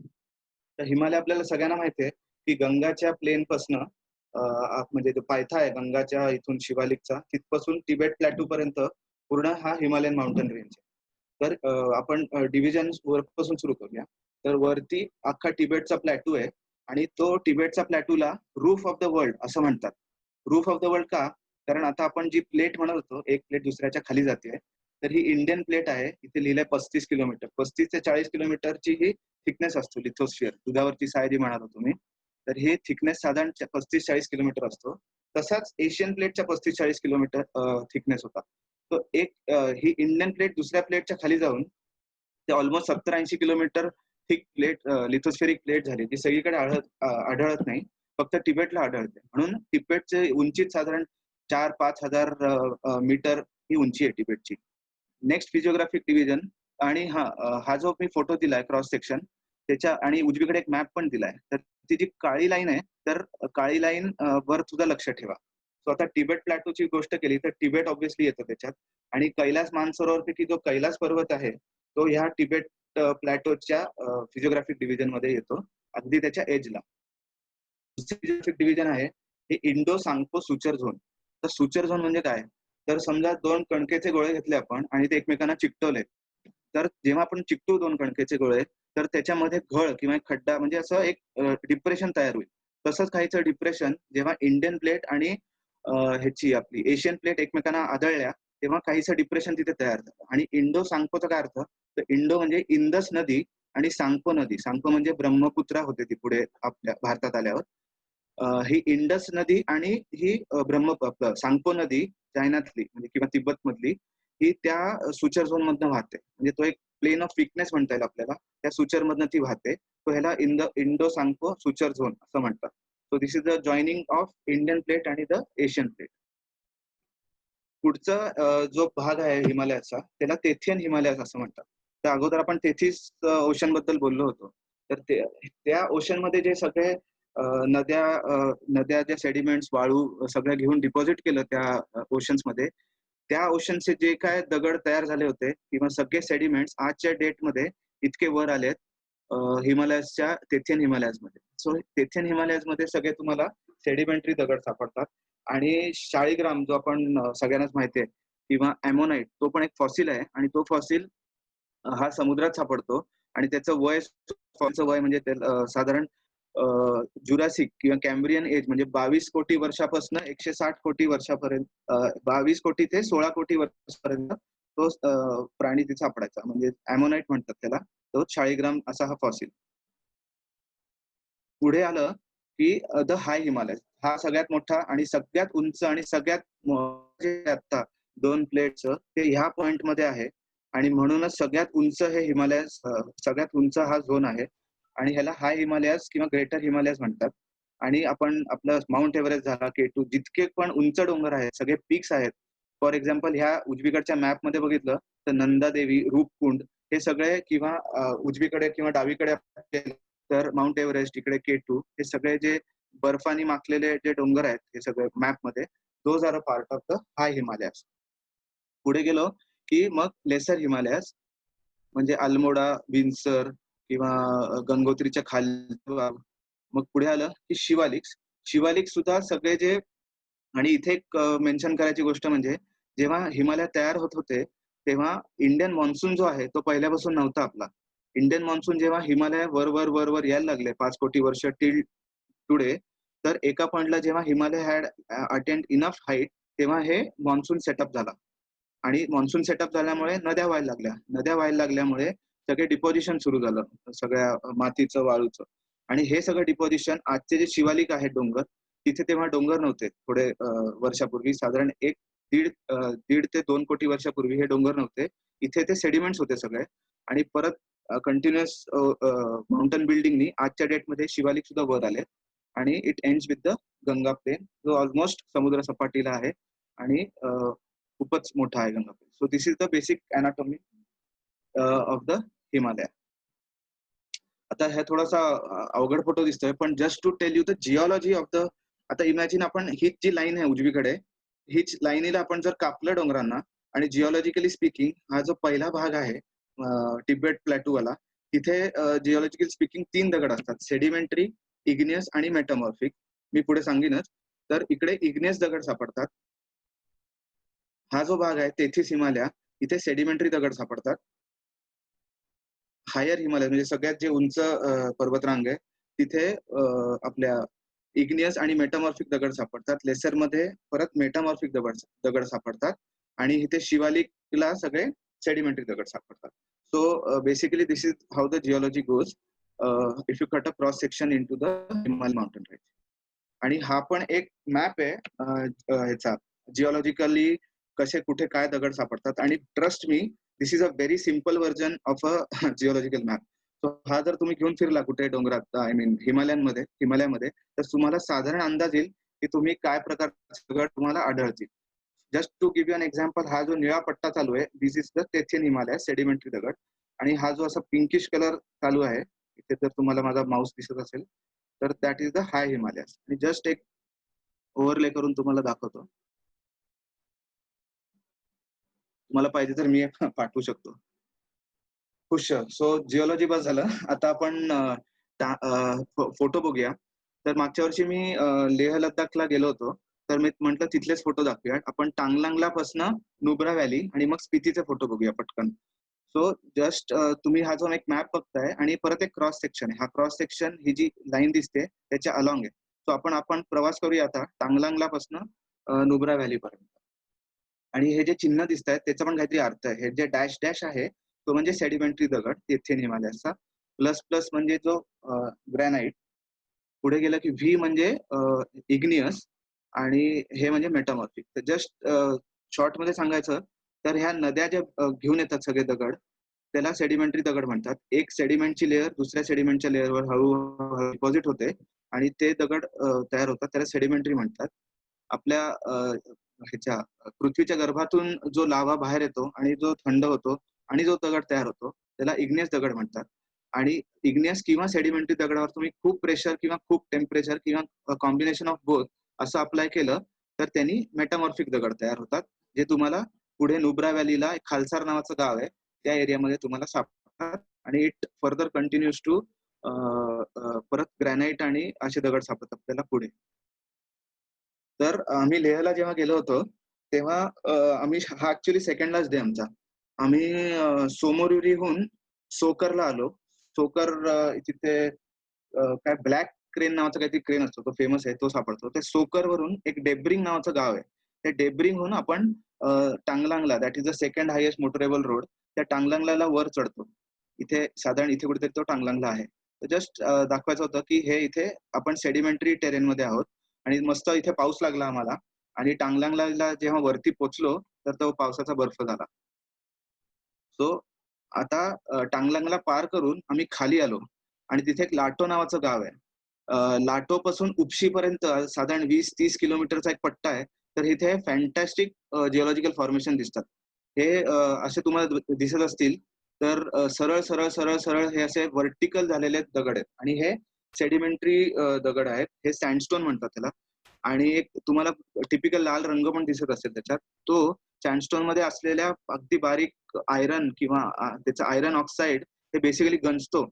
तर हिमालय आपल्याला सगळ्यांना माहिती आहे की गंगाच्या प्लेन पासनं म्हणजे जो पायथा आहे गंगाच्या इथून शिवालिकचा तिथपासून तिबेट प्लॅटू पर्यंत पूर्ण हा हिमालयन माउंटेन रेंज आहे. तर आपण डिव्हिजन वरपासून सुरू करूया. तर वरती अख्खा तिबेटचा प्लॅटू आहे आणि तो तिबेटचा प्लॅटूला रूफ ऑफ द वर्ल्ड असं म्हणतात. रूफ ऑफ द वर्ल्ड का? कारण आता आपण जी प्लेट म्हणत होतो एक प्लेट दुसऱ्याच्या खाली जाते, तर ही इंडियन प्लेट आहे. इथे लिहिलंय 35 किलोमीटर, 35 ते 40 किलोमीटरची ही थिकनेस असतो लिथोस्फिअर, दुधावरची साय जी म्हणालो तुम्ही. तर हे थिकनेस साधारण 35-40 किलोमीटर असतो. तसाच एशियन प्लेटच्या 35-40 किलोमीटर थिकनेस होता. तो एक ही इंडियन प्लेट दुसऱ्या प्लेटच्या खाली जाऊन ते almost 70-80 kilometre thick plate, lithospheric plate झाली. ती सगळीकडे आढळत नाही, फक्त तिबेटला आढळते. म्हणून तिबेटची उंची साधारण 4-5 हजार मीटर ही उंची आहे तिबेटची. Next फिजिओग्राफिक division. आणि हा जो मी फोटो दिलाय क्रॉस सेक्शन त्याच्या आणि उजवीकडे एक मॅप पण दिलाय. तर ती जी काळी लाईन आहे तर काळी लाईन वर तुझं लक्ष ठेवा. सो आता तिबेट प्लॅटूची गोष्ट केली तर तिबेट ऑब्व्हियसली येतं त्याच्यात. आणि कैलास मानसरोवरपैकी जो कैलास पर्वत आहे तो ह्या तिबेट प्लॅटोच्या फिजिओग्राफिक डिव्हिजन मध्ये येतो, अगदी त्याच्या एजला. फिजिओग्राफिक डिव्हिजन आहे हे इंडो सांगपो सुचर झोन. तर सुचर झोन म्हणजे काय? तर समजा 2 कणकेचे गोळे घेतले आपण आणि ते एकमेकांना चिकटवले, तर जेव्हा आपण चिकटू 2 कणकेचे गोळे तर त्याच्यामध्ये घळ किंवा एक खड्डा म्हणजे असं एक डिप्रेशन तयार होईल. तसंच काहीचं डिप्रेशन जेव्हा इंडियन प्लेट आणि ह्याची आपली एशियन प्लेट एकमेकांना आदळल्या तेव्हा काहीचं डिप्रेशन तिथे तयार झालं. आणि इंडो सांगपोचा काय अर्थ? तर इंडो म्हणजे इंदस नदी आणि सांगपो नदी. सांगपो म्हणजे ब्रह्मपुत्रा होते ती पुढे आपल्या भारतात आल्यावर. ही इंडस नदी आणि ही सांगपो नदी चायनातली म्हणजे किंवा तिब्बत मधली ही त्या सुचर झोन मधनं वाहते. म्हणजे तो एक प्लेन ऑफ वीकनेस म्हणता येईल आपल्याला, त्या सुचर मधनं ती वाहते. तो ह्याला इंडो सांगपो सुचर झोन असं म्हणतात. So this is the joining of Indian plate आणि द एशियन प्लेट. पुढचा जो भाग आहे हिमालयाचा त्याला तेथियन हिमालयास असं म्हणतात. तर अगोदर आपण तेथीस ओशन बद्दल बोललो होतो. तर त्या ओशन मध्ये जे सगळे नद्या ज्या सेडिमेंट्स वाळू सगळ्या घेऊन डिपॉझिट केलं त्या ओशन्स मध्ये, त्या ओशनचे जे काय दगड तयार झाले होते किंवा सगळे सेडिमेंट्स आजच्या डेटमध्ये इतके वर आलेत हिमालयाच्या तेथियन हिमालयास मध्ये. सो तेथियन हिमालयास मध्ये सगळे तुम्हाला सेडिमेंटरी दगड सापडतात. आणि शाळीग्राम जो आपण सगळ्यांनाच माहिती आहे किंवा ॲमोनाइट तो पण एक फॉसिल आहे आणि तो फॉसिल हा समुद्रात सापडतो आणि त्याचं वय म्हणजे साधारण जुरासिक किंवा कॅम्ब्रियन एज म्हणजे 22 कोटी वर्षापासून 160 कोटी वर्षापर्यंत 22 कोटी ते 16 कोटी वर्षापर्यंत तो प्राणी तिथे सापडायचा, म्हणजे ॲमोनाइट म्हणतात त्याला. तो शाळीग्राम असा हा फॉसिल. पुढे आलं की द हाय हिमालय, हा सगळ्यात मोठा आणि सगळ्यात उंच आणि सगळ्यात आता 2 प्लेटचं ते ह्या पॉइंट मध्ये आहे आणि म्हणूनच सगळ्यात उंच हे हिमालयस, सगळ्यात उंच हा झोन आहे आणि ह्याला हाय हिमालयास किंवा ग्रेटर हिमालयास म्हणतात. आणि आपण आपलं माउंट एव्हरेस्ट झाला, K2, जितके पण उंच डोंगर आहेत, सगळे पीक्स आहेत. फॉर एक्झाम्पल ह्या उजवीकडच्या मॅप मध्ये बघितलं तर नंदादेवी, रूपकुंड हे सगळे, किंवा उजवीकडे किंवा डावीकडे तर माउंट एव्हरेस्ट, इकडे K2, हे सगळे जे बर्फानी माखलेले जे डोंगर आहेत हे सगळे मॅप मध्ये, those are a part of the high Himalayas. पुढे गेलो की मग लेसर हिमालयास म्हणजे अल्मोडा, विन्सर किंवा गंगोत्रीच्या खाली. मग पुढे आलं की शिवालिक सुद्धा सगळे जे, आणि इथे एक मेन्शन करायची गोष्ट म्हणजे जेव्हा हिमालय तयार होत होते तेव्हा इंडियन मॉन्सून जो आहे तो पहिल्यापासून नव्हता आपला. इंडियन मॉन्सून जेव्हा हिमालय वर वर वर वर यायला लागले 5 कोटी वर्ष टिल टुडे, तर एका पॉइंटला जेव्हा Himalaya had attend enough height तेव्हा हे मॉन्सून सेटअप झाला. आणि मॉन्सून सेटअप झाल्यामुळे नद्या व्हायला लागल्यामुळे सगळे डिपॉझिशन सुरू झालं, सगळ्या मातीचं, वाळूचं. आणि हे सगळं डिपॉझिशन आजचे जे शिवालिक आहेत डोंगर, तिथे तेव्हा डोंगर नव्हते. थोडे वर्षापूर्वी, साधारण दीड ते 2 कोटी वर्षापूर्वी हे डोंगर नव्हते. इथे ते सेडिमेंट्स होते सगळे. आणि परत कंटिन्युअस माउंटन बिल्डिंगनी आजच्या डेटमध्ये शिवालिक सुद्धा वर आले आणि it ends with the Ganga plain, जो ऑलमोस्ट समुद्र सपाटीला आहे आणि खूपच मोठा आहे Ganga plain. So this is the basic anatomy of the Himalaya. आता हे थोडासा अवघड फोटो दिसतोय, पण just to tell you the geology of the, आता इमॅजिन आपण हीच जी लाईन आहे उजवीकडे, हीच लाईनीला आपण जर कापलं डोंगरांना, आणि जिओलॉजिकली स्पीकिंग हा जो पहिला भाग आहे तिबेट प्लॅटूवाला, तिथे जिओलॉजिकली स्पीकिंग 3 दगड असतात, सेडिमेंटरी, इग्नियस आणि मेटामॉर्फिक. मी पुढे सांगेनच. तर इकडे इग्नियस दगड सापडतात. हा जो भाग आहे तेथीस हिमालय, इथे सेडिमेंटरी दगड सापडतात. हायर हिमालय म्हणजे सगळ्यात जे उंच पर्वतरांग आहे तिथे आपल्या इग्नियस आणि मेटामॉर्फिक दगड सापडतात. लेसर मध्ये परत मेटामॉर्फिक दगड सापडतात आणि इथे शिवालिकला सगळे सेडिमेंटरी दगड सापडतात. So basically this is how the geology goes if you cut a cross section into the Himalaya mountain range. आणि हा पण एक मॅप आहे ह्याचा, जिओलॉजिकली कसे कुठे काय दगड सापडतात. आणि trust me, this is a very simple version of a geological map. So हा जर तुम्ही घेऊन फिरला कुठे डोंगरात, आय मीन हिमालयामध्ये, तर तुम्हाला साधारण अंदाज येईल की तुम्ही काय प्रकारचे दगड तुम्हाला आढळतील. Just to give you an example, हा जो निळा पट्टा चालू आहे, this is the Tethyan Himalaya sedimentary दगड. आणि हा जो असा पिंकिश कलर चालू आहे, इथे जर तुम्हाला माझा माऊस दिसत असेल तर that is the high Himalayas. आणि जस्ट एक ओव्हरले करून तुम्हाला दाखवतो, तुम्हाला पाहिजे तर मी पाठवू शकतो. खुश. सो जिओलॉजी बस झालं. आता आपण फोटो बघूया. तर मागच्या वर्षी मी लेह लडाखला गेलो होतो, तर मी म्हटलं तिथलेच फोटो दाखवूया. आपण टांगलांगला पासनं नुब्रा व्हॅली आणि मग स्पितीचे फोटो बघूया पटकन. सो जस्ट तुम्ही हा जो एक मॅप बघताय आणि परत एक क्रॉस सेक्शन आहे. हा क्रॉस सेक्शन, ही जी लाईन दिसते त्याच्या अलॉंग आहे. सो आपण प्रवास करूया आता टांगलांगला पासनं नुब्रा व्हॅली पर्यंत. आणि हे जे चिन्ह दिसत आहेत त्याचा पण काहीतरी अर्थ आहे. हे जे डॅश डॅश आहे तो म्हणजे सेडिमेंटरी दगड तेथियन हिमालयाचा. प्लस प्लस म्हणजे जो ग्रॅनाइट. पुढे गेलं की व्ही म्हणजे इग्नियस आणि हे म्हणजे मेटामॉर्फिक. तर जस्ट शॉर्ट मध्ये सांगायचं तर ह्या नद्या ज्या घेऊन येतात सगळे दगड, त्याला सेडिमेंटरी दगड म्हणतात. एक सेडिमेंटची लेअर दुसऱ्या सेडिमेंटच्या लेअरवर हळूहळू डिपॉझिट होते आणि ते दगड तयार होतात, त्याला सेडिमेंटरी म्हणतात. आपल्या ह्याच्या पृथ्वीच्या गर्भातून जो लावा बाहेर येतो आणि जो थंड होतो आणि जो दगड तयार होतो त्याला इग्नियस दगड म्हणतात. आणि इग्नियस किंवा सेडिमेंटरी दगडावर तुम्ही खूप प्रेशर किंवा खूप टेम्परेचर किंवा कॉम्बिनेशन ऑफ बोथ असं अप्लाय केलं तर त्यांनी मेटामॉर्फिक दगड तयार होतात, जे तुम्हाला पुढे नुब्रा व्हॅलीला एक खालसार नावाचं गाव आहे त्या एरियामध्ये तुम्हाला सापडतात. आणि इट फर्दर कंटिन्यूज टू परत ग्रॅनाइट आणि असे दगड सापडतात आपल्याला पुढे. तर आम्ही लेहला जेव्हा गेलो होतो तेव्हा हा ऍक्च्युली सेकंड लास्ट डे आमचा. आम्ही सोमोरुरीहून सोकरला आलो. सोकर तिथे काय ब्लॅक क्रेन नावाचा काहीतरी क्रेन असतो, तो फेमस आहे, तो सापडतो. त्या सोकरवरून एक डेब्रिंग नावाचं गाव आहे. त्या डेब्रिंगहून आपण Taglangla, that is the second highest motorable road, त्या टांगलांगला वर चढतो. इथे साधारण इथे कुठेतरी तो टांगलांगला आहे. जस्ट दाखवायचं होतं की हे इथे आपण सेडिमेंटरी टेरेन मध्ये आहोत आणि मस्त इथे पाऊस लागला आम्हाला आणि टांगलांगला जेव्हा वरती पोहोचलो तर तो पावसाचा बर्फ झाला. सो आता टांगलांगला पार करून आम्ही खाली आलो आणि तिथे एक लाटो नावाचं गाव आहे. लाटो पासून उपशी पर्यंत साधारण 20-30 किलोमीटरचा एक पट्टा आहे. तर इथे फॅन्टॅस्टिक जिओलॉजिकल फॉर्मेशन दिसतात. हे असे तुम्हाला दिसत असतील तर सरळ सरळ सरळ सरळ हे असे व्हर्टिकल झालेले दगड आहेत आणि हे सेडिमेंटरी दगड आहेत. हे सँडस्टोन म्हणतात त्याला आणि एक तुम्हाला टिपिकल लाल रंग पण दिसत असेल त्याच्यात. तो सँडस्टोन मध्ये असलेल्या अगदी बारीक आयरन किंवा त्याचं आयरन ऑक्साईड हे बेसिकली गंजतो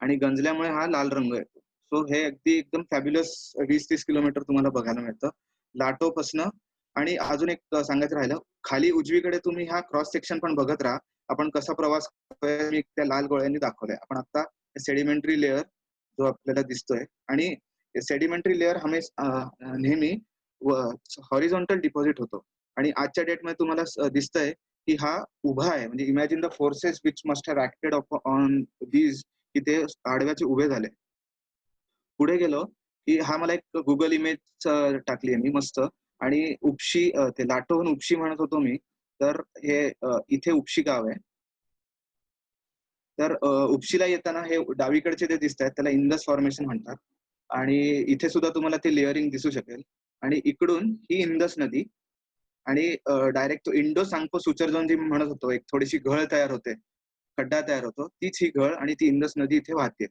आणि गंजल्यामुळे हा लाल रंग येतो. सो हे अगदी एकदम फॅब्युलस 20-30 किलोमीटर तुम्हाला बघायला मिळतं लाटो पासनं. आणि अजून एक सांगायचं राहिलं, खाली उजवीकडे तुम्ही हा क्रॉस सेक्शन पण बघत राहा. आपण कसा प्रवास करतोय मी त्या लाल गोळ्यांनी दाखवलाय. आपण आता सेडिमेंटरी लेअर जो आपल्याला दिसतोय आणि सेडिमेंटरी लेअर नेहमी हॉरिझॉन्टल डिपॉझिट होतो आणि आजच्या डेटमध्ये तुम्हाला दिसतंय की हा उभा आहे. म्हणजे imagine the forces which must have acted on these, की ते आडव्याचे उभे झाले. पुढे गेलो की हा मला एक गुगल इमेज टाकली आहे मी मस्त आणि उपशी ते लाटोहून उपशी म्हणत होतो मी. तर हे इथे उपशी गाव आहे. तर उपशीला येताना हे डावीकडचे जे दिसत आहेत त्याला इंदस फॉर्मेशन म्हणतात आणि इथे सुद्धा तुम्हाला ते लेअरिंग दिसू शकेल. आणि इकडून ही इंदस नदी आणि डायरेक्ट तो इंडो सांगपो सुचर झोन जी म्हणत होतो, एक थोडीशी घळ तयार होते, खड्डा तयार होतो, तीच ही घळ आणि ती इंदस नदी इथे वाहते.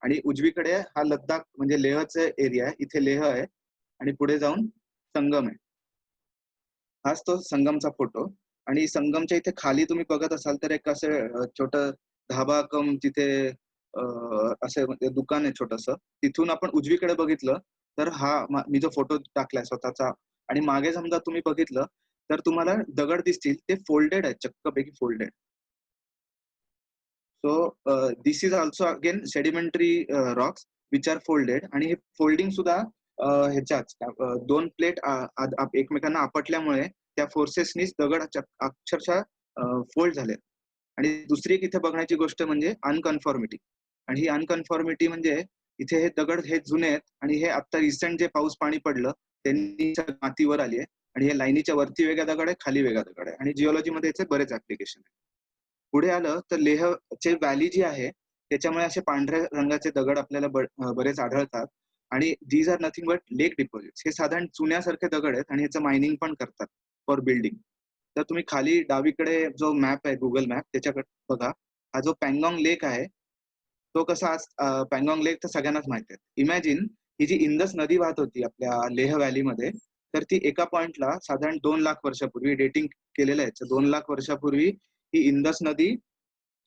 आणि उजवीकडे हा लद्दाख म्हणजे लेहचा एरिया आहे. इथे लेह आहे आणि पुढे जाऊन संगम आहे. हाच तो संगमचा फोटो. आणि संगमच्या इथे खाली तुम्ही बघत असाल तर एक असं छोटं धाबा कम तिथे असं म्हणजे दुकान आहे छोटंसं. तिथून आपण उजवीकडे बघितलं तर हा मी जो फोटो टाकलाय स्वतःचा आणि मागे समजा तुम्ही बघितलं तर तुम्हाला दगड दिसतील, ते फोल्डेड आहेत, चक्कपैकी folded. So this is also again sedimentary rocks which are folded. आणि हे फोल्डिंग सुद्धा ह्याच्याच दोन प्लेट एकमेकांना आपटल्यामुळे त्या फोर्सेसनीच दगड अक्षरशः फोल्ड झाले. आणि दुसरी एक इथे बघण्याची गोष्ट म्हणजे अनकन्फॉर्मिटी. आणि ही अनकन्फॉर्मिटी म्हणजे इथे हे दगड हे जुने आहेत आणि हे आता रिसेंट जे पाऊस पाणी पडलं त्यांनी मातीवर आली आहे आणि हे लाईनीच्या वरती वेगळा दगड आहे, खाली वेगळा दगड आहे. आणि जिओलॉजीमध्ये याचे बरेच ऍप्लिकेशन आहे. पुढे आलं तर लेहचे व्हॅली जी आहे त्याच्यामुळे असे पांढऱ्या रंगाचे दगड आपल्याला बरेच आढळतात आणि these are nothing but lake deposits. हे साधारण चुन्यासारखे दगड आहेत आणि ह्याचं मायनिंग पण करतात फॉर बिल्डिंग. तर तुम्ही खाली डावीकडे जो मॅप आहे गुगल मॅप त्याच्याकडे बघा. हा जो पॅंगॉंग लेक आहे तो कसा पॅंगॉंग लेक तर सगळ्यांनाच माहिती आहे. इमॅजिन ही जी इंदस नदी वाहत होती आपल्या लेह व्हॅलीमध्ये, तर ती एका पॉइंटला साधारण 2 लाख वर्षापूर्वी डेटिंग केलेलं आहे. 2 लाख वर्षापूर्वी ही इंदस नदी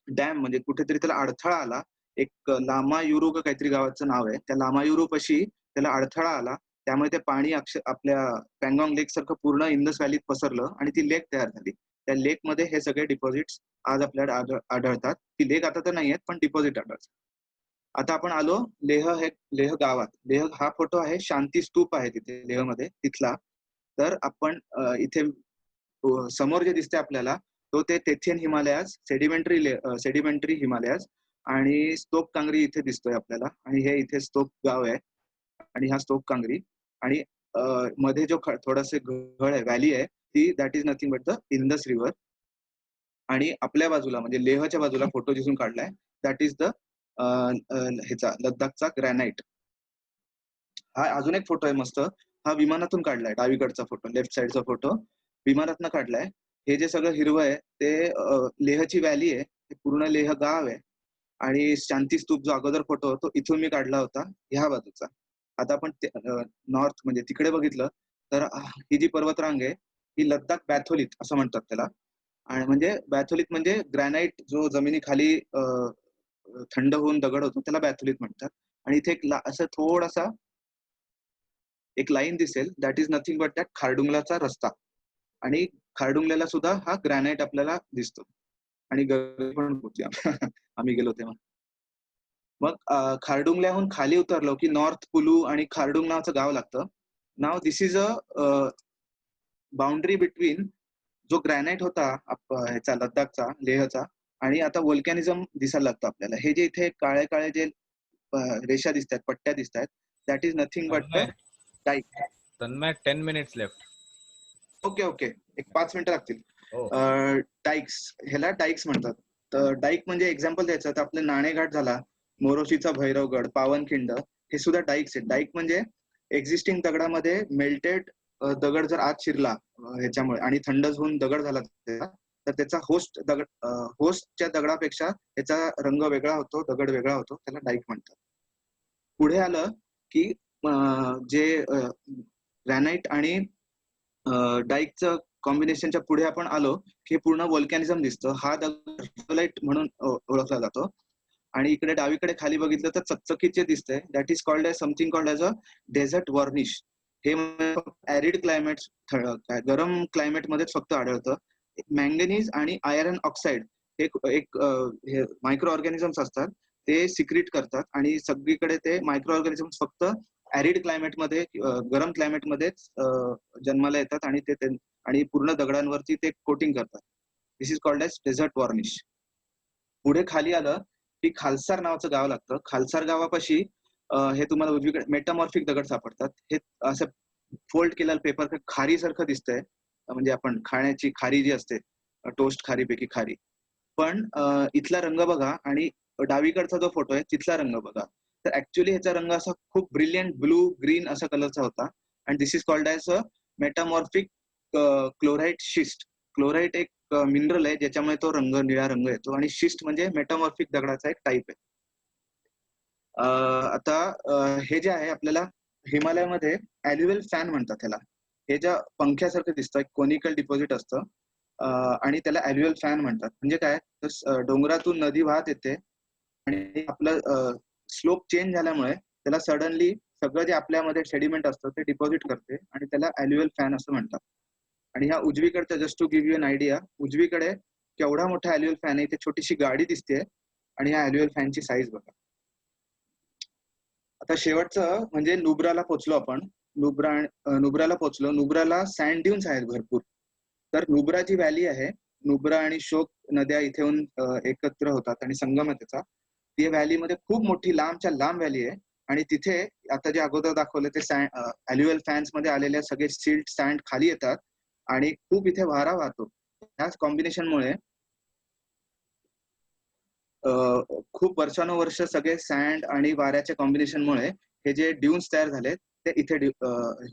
डॅम म्हणजे कुठेतरी त्याला अडथळा आला. एक लामायुरू का काहीतरी गावाचं नाव आहे, त्या लामायुरू पाशी त्याला अडथळा आला. त्यामुळे ते पाणी आपल्या पॅंगॉंग लेक सारखं पूर्ण इंदस व्हॅलीत पसरलं आणि ती लेक तयार झाली. त्या लेक मध्ये हे सगळे डिपॉझिट्स आज आपल्याला आढळतात. ती लेक आता तर नाही आहेत पण डिपॉझिट आढळतात. आता आपण आलो लेह गावात. लेह हा फोटो आहे, शांती स्तूप आहे तिथे लेह मध्ये तिथला. तर आपण इथे समोर जे दिसते आपल्याला तो ते तेथियन हिमालयाज सेडिमेंटरी हिमालयाज आणि स्तोप कांगरी इथे दिसतोय आपल्याला. आणि हे इथे स्तोप गाव आहे आणि हा स्तोप कांगरी. आणि मध्ये जो थोडासे घळ आहे, व्हॅली आहे, ती that is nothing but the Indus river. आणि आपल्या बाजूला म्हणजे लेहच्या बाजूला फोटो जिथून काढलाय दॅट इज द ह्याचा लद्दाखचा ग्रॅनाइट. हा अजून एक फोटो आहे मस्त. हा विमानातून काढलाय, डावीकडचा फोटो, लेफ्ट साइडचा फोटो विमानातून काढलाय. हे जे सगळं हिरवं आहे ते लेहची व्हॅली आहे, पूर्ण लेह गाव आहे. आणि शांती स्तूप जो अगोदर फोटो तो इथून मी काढला होता ह्या बाजूचा. आता आपण नॉर्थ म्हणजे तिकडे बघितलं तर ही जी पर्वतरांग आहे ही लद्दाख बॅथोलित असं म्हणतात त्याला. आणि म्हणजे बॅथोलित म्हणजे ग्रॅनाइट जो जमिनीखाली थंड होऊन दगड होतो त्याला बॅथोलित म्हणतात. आणि इथे एक असं थोडासा एक लाईन दिसेल that is nothing but that खारडुंगलाचा रस्ता. आणि खारडुंगल्याला सुद्धा हा ग्रॅनाइट आपल्याला दिसतो. आणि गर्दी पण होती आम्ही गेलो तेव्हा. मग खारडुंगल्याहून खाली उतरलो की नॉर्थ पुलू आणि खारडुंग नावाचं गाव लागतं. Now this is a boundary between जो ग्रॅनाइट होता ह्याचा लद्दाखचा, लेहचा, आणि आता वोल्कॅनिझम दिसायला लागतं आपल्याला. हे जे इथे काळे काळे जे रेषा दिसतात, पट्ट्या दिसतात, that is nothing but the डाईक. Tanmay 10 minutes left. Okay okay, एक 5 मिनिटं लागतील. हो. डाईक्स, ह्याला डाईक्स म्हणतात. तर डाईक म्हणजे एक्झाम्पल द्यायचं तर आपलं नाणेघाट झाला, मोरोशीचा भैरवगड, पावनखिंड, हे सुद्धा डाईक्स आहेत. डाईक म्हणजे एक्झिस्टिंग दगडामध्ये मेल्टेड दगड जर आत शिरला ह्याच्यामुळे आणि थंड होऊन दगड झाला तर त्याचा होस्टच्या दगडापेक्षा त्याचा रंग वेगळा होतो, दगड वेगळा होतो, त्याला डाईक म्हणतात. पुढे आलं की जे ग्रॅनाइट आणि डाईकचं कॉम्बिनेशनच्या पुढे आपण आलो की पूर्ण वोल्कॅनिझम दिसतं. हा दगड म्हणून ओळखला जातो. आणि इकडे डावीकडे खाली बघितलं तर चकचकीचे दिसतंय, that is called as something called as a desert varnish. हे ऍरिड क्लायमेट, गरम क्लायमेट मध्ये फक्त आढळतं. मँगनीज आणि आयरन ऑक्साईड एक मायक्रो ऑर्गॅनिझम्स असतात, ते सिक्रीट करतात आणि सगळीकडे ते मायक्रो ऑर्गॅनिझम्स फक्त ऍरिड क्लायमेटमध्ये, गरम क्लायमेटमध्येच जन्माला येतात आणि ते आणि पूर्ण दगडांवरती ते कोटिंग करतात. This is called as desert varnish. पुढे खाली आलं की खालसार नावाचं गाव लागतं. खालसार गावापाशी हे तुम्हाला उजवीकडे मेटामॉर्फिक दगड सापडतात. हे असं फोल्ड केलेलं पेपर खारी सारखं दिसतंय, म्हणजे आपण खाण्याची खारी जी असते, टोस्ट खारीपैकी खारी. पण इथला रंग बघा आणि डावीकडचा जो फोटो आहे तिथला रंग बघा, तर ऍक्च्युअली ह्याचा रंग असा खूप ब्रिलियंट ब्लू ग्रीन असा कलरचा होता. आणि this is called as a metamorphic chlorite schist. Chlorite एक मिनरल आहे ज्याच्यामुळे तो रंग निळा रंग येतो, आणि शिस्ट म्हणजे मेटामॉर्फिक दगडाचा एक टाईप आहे. आता हे जे आहे आपल्याला हिमालयामध्ये ॲल्युअल फॅन म्हणतात ह्याला. हे ज्या पंख्यासारखं दिसतं, एक कोनिकल डिपॉझिट असतं आणि त्याला ॲल्युअल फॅन म्हणतात. म्हणजे काय, तर डोंगरातून नदी वाहत येते आणि आपलं स्लोप चेंज झाल्यामुळे त्याला सडनली सगळं जे आपल्यामध्ये सेडिमेंट असतं ते डिपॉझिट करते आणि त्याला ॲल्युअल फॅन असं म्हणतात. आणि ह्या उजवीकडचा, just to give you an idea, उजवीकडे केवढा मोठा ॲल्युअल फॅन आहे, इथे छोटीशी गाडी दिसते आणि ह्या ॲल्युअल फॅनची साईज बघा. आता शेवटचं म्हणजे नुब्राला पोहोचलो आपण. नुब्राला पोहोचलो. नुब्राला सँड ड्यून्स आहेत भरपूर. तर नुब्रा जी व्हॅली आहे, नुब्रा आणि शोक नद्या इथे येऊन एकत्र होतात आणि संगम आहे त्याचा. ती व्हॅलीमध्ये खूप मोठी लांबच्या लांब व्हॅली आहे आणि तिथे आता जे अगोदर दाखवलं ते ॲल्युअल फॅन्स मध्ये आलेले सगळे सिल्ट सँड खाली येतात आणि खूप इथे वारा वाहतो. ह्याच कॉम्बिनेशनमुळे खूप वर्षानुवर्ष सगळे सँड आणि वाऱ्याच्या कॉम्बिनेशनमुळे हे जे ड्यून्स तयार झाले ते इथे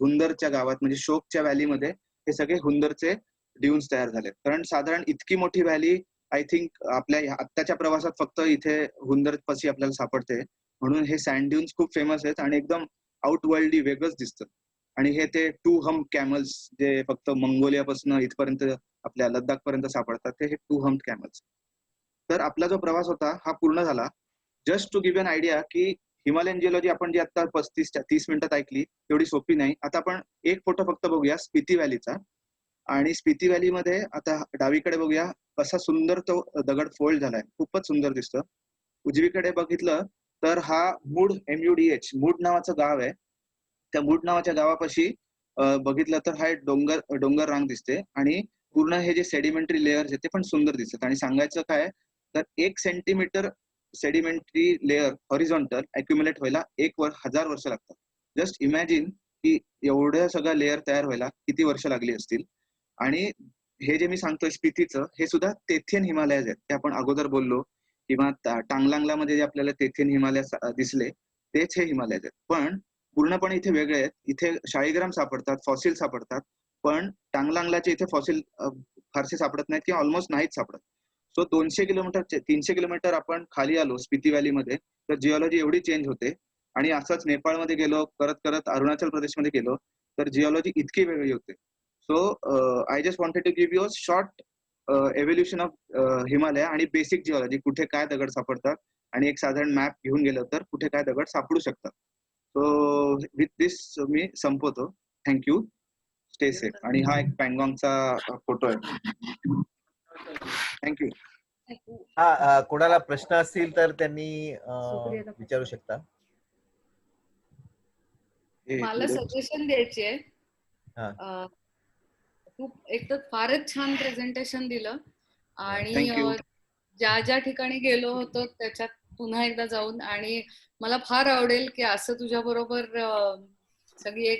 हुंदरच्या गावात, म्हणजे शोकच्या व्हॅलीमध्ये हे सगळे हुंदरचे ड्यून्स तयार झाले. कारण साधारण इतकी मोठी व्हॅली आय थिंक आपल्या आत्ताच्या प्रवासात फक्त इथे हुंदर पाशी आपल्याला सापडते. म्हणून हे सँड ड्यून्स खूप फेमस आहेत आणि एकदम आउट वर्ल्डली वेगळंच दिसतं. आणि हे ते 2 हम्प कॅमल्स जे फक्त मंगोलियापासून इथपर्यंत आपल्या लद्दाख पर्यंत सापडतात, ते हे 2 हम्प कॅमल्स. तर आपला जो प्रवास होता हा पूर्ण झाला. Just to give an idea की हिमालयन जिओलॉजी आपण जी आता 35-30 मिनिटात ऐकली तेवढी सोपी नाही. आता आपण एक फोटो फक्त बघूया स्पिती व्हॅलीचा. आणि स्पिती व्हॅलीमध्ये आता डावीकडे बघूया कसा सुंदर तो दगड फोल्ड झालाय, खूपच सुंदर दिसतं. उजवीकडे बघितलं तर हा मूड, MUDH, मूड नावाचं गाव आहे. त्या मूड नावाच्या गावापाशी बघितलं तर हा एक डोंगर रांग दिसते आणि पूर्ण हे जे सेडिमेंटरी लेअर्स आहेत ते पण सुंदर दिसतात. आणि सांगायचं काय तर 1 centimetre sedimentary layer horizontal accumulate व्हायला 1000 वर्ष लागतात. जस्ट इमॅजिन की एवढं सगळं लेअर तयार व्हायला किती वर्ष लागली असतील. आणि हे जे मी सांगतोय स्पितीचं, हे सुद्धा तेथियन हिमालयाज आहेत, ते आपण अगोदर बोललो, किंवा टांगलांगला मध्ये जे आपल्याला तेथियन हिमालय दिसले तेच हे हिमालयाज आहेत. पण पूर्णपणे इथे वेगळे आहेत. इथे शाळीग्राम सापडतात, फॉसिल सापडतात, पण टांगलांगलाचे इथे फॉसिल फारसे सापडत नाहीत किंवा ऑलमोस्ट नाहीच सापडत. सो 200 किलोमीटर 300 किलोमीटर आपण खाली आलो स्पिती व्हॅलीमध्ये, तर जिओलॉजी एवढी चेंज होते. आणि असंच नेपाळमध्ये गेलो, करत करत अरुणाचल प्रदेशमध्ये गेलो तर जिओलॉजी इतकी वेगळी होते. So I just wanted to give you a short evolution of Himalaya आणि बेसिक जिओलॉजी, कुठे काय दगड सापडतात आणि एक साधारण मॅप घेऊन गेलो तर कुठे काय दगड सापडू शकतात. सो विथ दिस मी संपवतो. थँक्यू. Stay safe. आणि हा एक पँगॉंगचा फोटो आहे. थँक्यू. कोणाला प्रश्न असतील तर त्यांनी विचारू शकता. मला सजेशन द्यायची आहे. तू एक तर फारच छान प्रेझेंटेशन दिलं आणि Thank you. ज्या ज्या ठिकाणी गेलो होतो त्याच्यात पुन्हा एकदा जाऊन, आणि मला फार आवडेल की असं तुझ्या बरोबर सगळी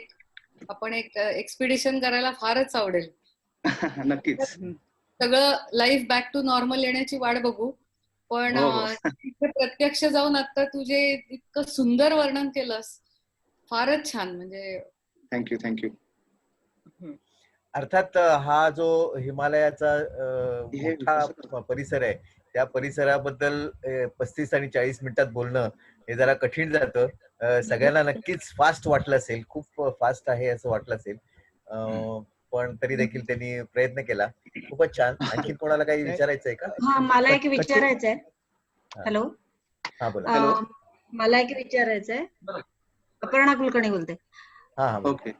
आपण एक एक्सपिडिशन करायला फारच आवडेल. नक्कीच. सगळं लाईफ बॅक टू नॉर्मल येण्याची वाट बघू, पण तिथे प्रत्यक्ष जाऊन आता तुझे इतकं सुंदर वर्णन केलंस, फारच छान. म्हणजे थँक्यू. अर्थात हा जो हिमालयाचा मोठा परिसर आहे, त्या परिसराबद्दल 35 आणि 40 मिनिटात बोलणं हे जरा कठीण जातं. सगळ्यांना नक्कीच फास्ट वाटलं असेल, खूप फास्ट आहे असं वाटलं असेल, पण तरी देखील त्यांनी प्रयत्न केला. खूपच छान. आणखी कोणाला काही विचारायचंय का? हा, मला एक विचारायचंय. हॅलो. हा बोला. मला एक विचारायचंय. अपर्णा कुलकर्णी बोलते. ओके.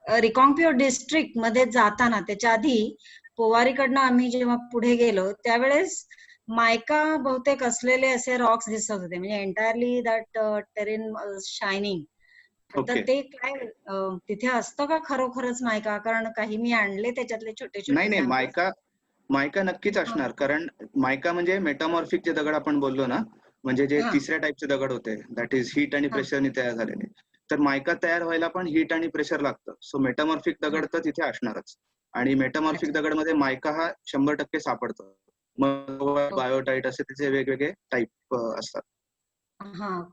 रिकॉन्क्विओ डिस्ट्रिक्ट मध्ये जाताना त्याच्या आधी पोवारीकडनं आम्ही जेव्हा पुढे गेलो त्यावेळेस मायका बहुतेक असलेले असे रॉक्स दिसत होते, म्हणजे एंटायरली दॅट टेरेन शायनिंग. तर ते काय तिथे असतं का खरोखरच मायका? कारण काही मी आणले त्याच्यातले छोटे छोटे. नाही, मायका नक्कीच असणार, कारण मायका म्हणजे मेटामॉर्फिक जे दगड आपण बोललो ना, म्हणजे जे तिसऱ्या टाईपचे दगड होते, दॅट इज हीट आणि प्रेशरने तयार झालेले. तर मायका तयार व्हायला पण हीट आणि प्रेशर लागतं. सो मेटामॉर्फिक दगड तर तिथे असणारच, आणि मेटामॉर्फिक दगड मध्ये मायका हा 100% सापडतो. मग बायोटाईट असे त्याचे वेगवेगळे टाईप असतात.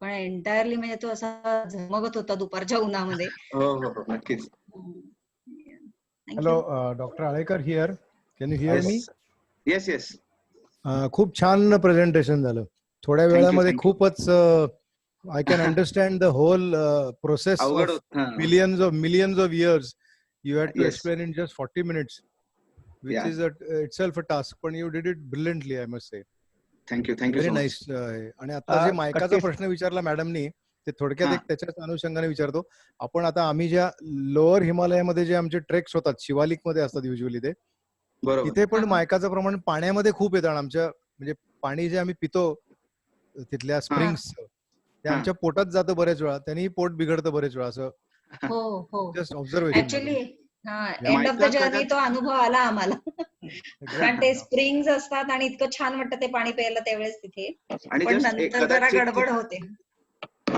पण एंटायरली म्हणजे तो असा झगमगत होता दुपारच्या उन्हामध्ये. हो, नक्कीच. Hello, doctor Alekar here. Can you hear me? Yes. खूप छान प्रेझेंटेशन झालं. थोड्या वेळामध्ये खूपच I can understand the whole process of millions of years. You had to explain in just 40 minutes, which is itself a task. But you did it brilliantly, I must say. Thank you Very nice. आणि आता जे मायकाचा प्रश्न विचारला मॅडमनी, ते थोडक्यात एक त्याच्याच अनुषंगाने विचारतो. आपण आता आम्ही ज्या लोअर हिमालयामध्ये जे आमचे ट्रेक्स होतात, शिवालिक मध्ये असतात युजली, ते तिथे पण मायकाचं प्रमाण पाण्यामध्ये खूप येतं. आमच्या म्हणजे पाणी जे आम्ही पितो तिथल्या स्प्रिंग्स, ते आमच्या पोटात जातं बरेच वेळा, त्यांनी पोट बिघडतं बरेच वेळा. असं just observation. Actually end of the journey तो अनुभव आला आम्हाला. कारण ते स्प्रिंग्स असतात आणि इतकं छान वाटतं ते पाणी प्यायला त्यावेळेस तिथे, पण नंतर जरा गडबड होते.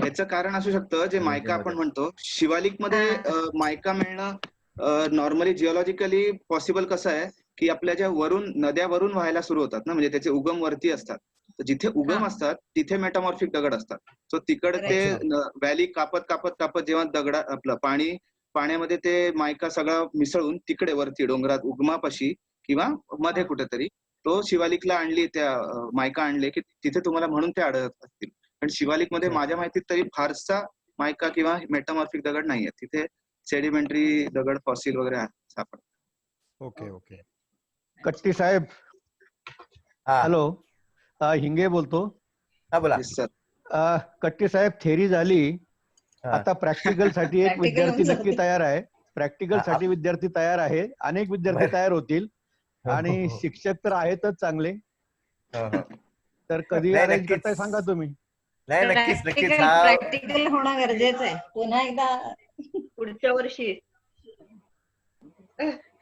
याचं कारण असू शकतं, जे मायका आपण म्हणतो शिवालिक मध्ये मायका मिळणं नॉर्मली जिओलॉजिकली पॉसिबल कसं आहे की आपल्या ज्या नद्या वरून व्हायला सुरू होतात ना, म्हणजे त्याचे उगम वरती असतात. तर जिथे उगम असतात तिथे मेटामॉर्फिक दगड असतात. सो तिकडे व्हॅली कापत जेव्हा आपलं पाण्यामध्ये ते मायका सगळं मिसळून तिकडे वरती डोंगरात उगमापाशी किंवा मध्ये कुठेतरी तो शिवालिकला आणली, त्या मायका आणले की तिथे तुम्हाला म्हणून ते आढळत असतील. पण शिवालिक मध्ये माझ्या माहितीत तरी फारसा मायका किंवा मेटामॉर्फिक दगड नाहीये तिथे. सेडिमेंटरी दगड, फॉसिल वगैरे सापडतात. ओके. कट्टी साहेब, हॅलो, हिंगे बोलतो. बोला. कट्टी साहेब, थेरी झाली, आता प्रॅक्टिकल साठी एक विद्यार्थी नक्की तयार आहे. प्रॅक्टिकल साठी विद्यार्थी तयार आहे, अनेक विद्यार्थी तयार होतील, आणि शिक्षक तर आहेतच चांगले. तर कधी अरेंज करताय सांगा तुम्ही. नाही, नक्कीच. प्रॅक्टिकल होणं गरजेचं आहे. पुन्हा एकदा पुढच्या वर्षी.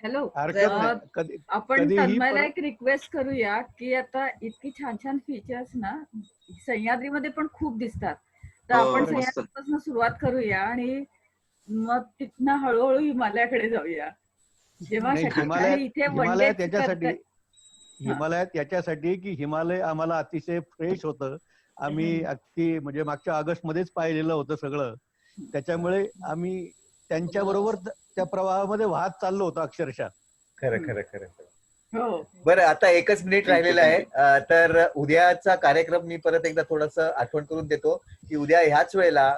हॅलो, हरकत आपण तन्मयला एक रिक्वेस्ट करूया की आता इतकी छान छान फीचर्स ना सह्याद्रीमध्ये पण खूप दिसतात, तर आपण सह्याद्रीपासून सुरुवात करूया आणि मग तिथनं हळूहळू हिमालयाकडे जाऊया. जेव्हा हिमालयात याच्यासाठी की हिमालय आम्हाला अतिशय फ्रेश होतं. आम्ही अगदी म्हणजे मागच्या ऑगस्ट मध्येच पाहिलेलं होतं सगळं. त्याच्यामुळे आम्ही त्यांच्या बरोबर त्या प्रवाहामध्ये वाहत चाललो होतो अक्षरशः. खरं. बरं, आता 1 मिनिट राहिलेला आहे. तर उद्याचा कार्यक्रम मी परत एकदा थोडस आठवण करून देतो की उद्या ह्याच वेळेला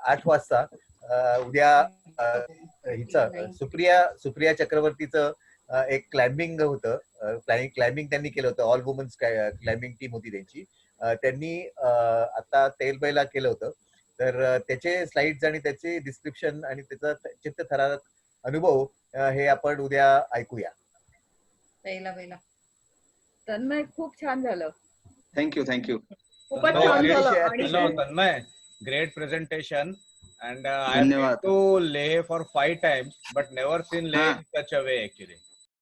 8 वाजता उद्या हिचं सुप्रिया चक्रवर्तीचं एक क्लाइम्बिंग होतं. क्लाइम्बिंग त्यांनी केलं होतं. ऑल वुमन्स क्लाइम्बिंग टीम होती त्यांची. त्यांनी आता तेलबईला केलं होतं. तर त्याचे स्लाइड्स आणि त्याचे डिस्क्रिप्शन आणि त्याचा चित्तथरारक अनुभव हे आपण उद्या ऐकूया. पहिला तन्मय खूप छान झालं. थँक्यू खूपच No, छान great झालं. share. आणि Hello, Tanmay. Great presentation. And I have been धन्यवाद. to Leh for 5 times, but never seen Leh हाँ. in such a way actually.